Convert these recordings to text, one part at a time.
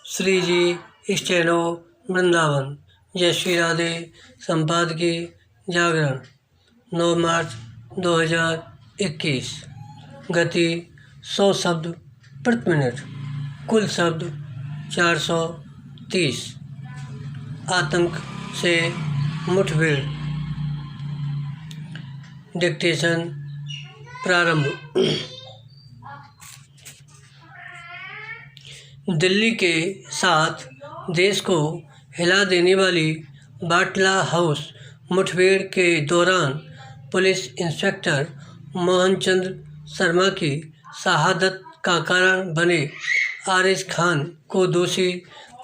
श्री जी steno Vrindavan. जय श्री राधे। संपादकीय जागरण 9 मार्च 2021। गति 100 शब्द प्रति मिनट। कुल शब्द 430। आतंक से मुठभेड़। डिक्टेशन प्रारंभ। दिल्ली के साथ देश को हिला देने वाली बाटला हाउस मुठभेड़ के दौरान पुलिस इंस्पेक्टर मोहनचंद शर्मा की शहादत का कारण बने आरिज खान को दोषी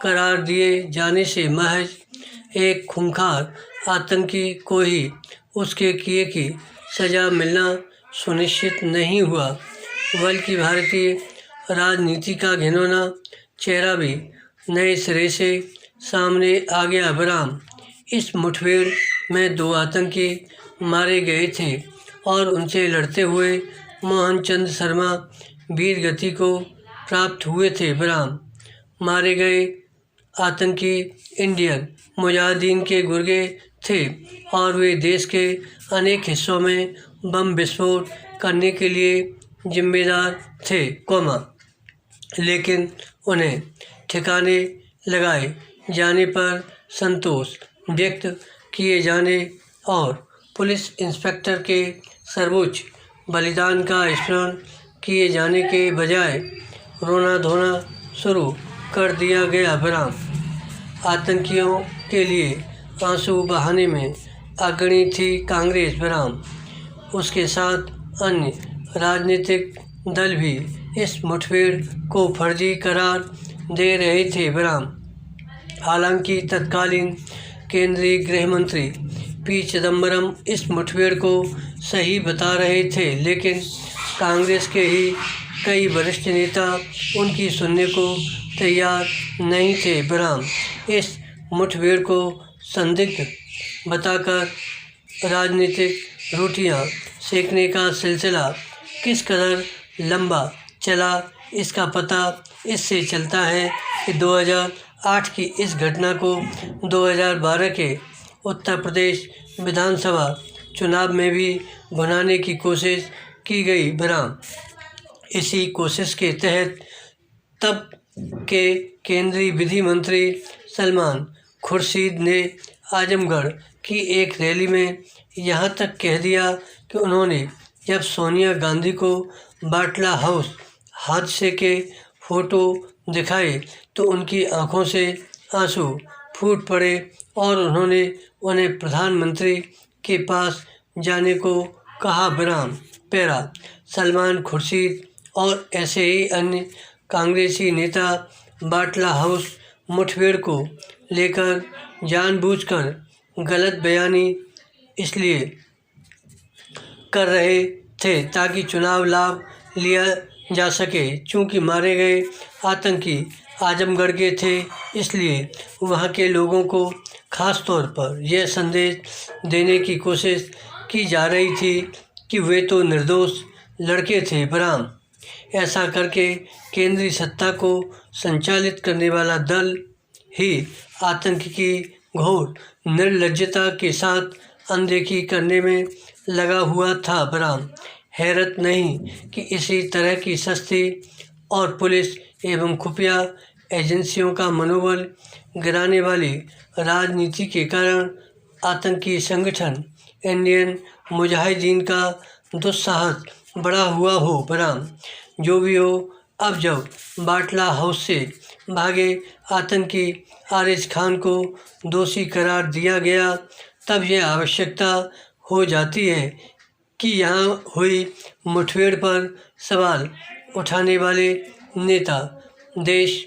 करार दिए जाने से महज एक खूंखार आतंकी को ही उसके किए की सज़ा मिलना सुनिश्चित नहीं हुआ, बल्कि भारतीय राजनीति का घिनौना चेहरा भी नए सिरे से सामने आ गया। बराम इस मुठभेड़ में 2 आतंकी मारे गए थे और उनसे लड़ते हुए मोहनचंद शर्मा वीर गति को प्राप्त हुए थे। बराम मारे गए आतंकी इंडियन मुजाहिदीन के गुर्गे थे और वे देश के अनेक हिस्सों में बम विस्फोट करने के लिए जिम्मेदार थे, लेकिन उन्हें ठिकाने लगाए जाने पर संतोष व्यक्त किए जाने और पुलिस इंस्पेक्टर के सर्वोच्च बलिदान का स्मरण किए जाने के बजाय रोना धोना शुरू कर दिया गया। बराम आतंकियों के लिए आंसू बहाने में अग्रणी थी कांग्रेस। बराम उसके साथ अन्य राजनीतिक दल भी इस मुठभेड़ को फर्जी करार दे रहे थे। बराम हालांकि तत्कालीन केंद्रीय गृह मंत्री पी चिदम्बरम इस मुठभेड़ को सही बता रहे थे, लेकिन कांग्रेस के ही कई वरिष्ठ नेता उनकी सुनने को तैयार नहीं थे। बराम इस मुठभेड़ को संदिग्ध बताकर राजनीतिक रोटियां सेकने का सिलसिला किस कदर लंबा चला, इसका पता इससे चलता है कि 2008 की इस घटना को 2012 के उत्तर प्रदेश विधानसभा चुनाव में भी भुनाने की कोशिश की गई। बराम इसी कोशिश के तहत तब के केंद्रीय विधि मंत्री सलमान खुर्शीद ने आजमगढ़ की एक रैली में यहाँ तक कह दिया कि उन्होंने जब सोनिया गांधी को बाटला हाउस हादसे के फोटो दिखाए तो उनकी आंखों से आंसू फूट पड़े और उन्होंने उन्हें प्रधानमंत्री के पास जाने को कहा। बराम पैरा सलमान खुर्शीद और ऐसे ही अन्य कांग्रेसी नेता बाटला हाउस मुठभेड़ को लेकर जानबूझकर गलत बयानी इसलिए कर रहे थे ताकि चुनाव लाभ लिया जा सके। चूँकि मारे गए आतंकी आजमगढ़ के थे, इसलिए वहाँ के लोगों को खास तौर पर यह संदेश देने की कोशिश की जा रही थी कि वे तो निर्दोष लड़के थे। बराम ऐसा करके केंद्रीय सत्ता को संचालित करने वाला दल ही आतंक की घोर निर्लज्जता के साथ अनदेखी करने में लगा हुआ था। बराम हैरत नहीं कि इसी तरह की सस्ती और पुलिस एवं खुफिया एजेंसियों का मनोबल गिराने वाली राजनीति के कारण आतंकी संगठन इंडियन मुजाहिदीन का दुस्साहस बढ़ा हुआ हो। बराम जो भी हो, अब जब बाटला हाउस से भागे आतंकी आरिज खान को दोषी करार दिया गया, तब यह आवश्यकता हो जाती है कि यहाँ हुई मुठभेड़ पर सवाल उठाने वाले नेता देश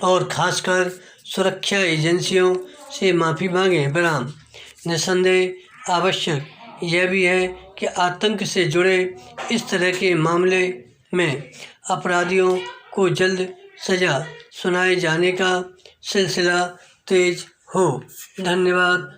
और खासकर सुरक्षा एजेंसियों से माफ़ी मांगें। बराम निस्संदेह आवश्यक यह भी है कि आतंक से जुड़े इस तरह के मामले में अपराधियों को जल्द सज़ा सुनाए जाने का सिलसिला तेज हो। धन्यवाद।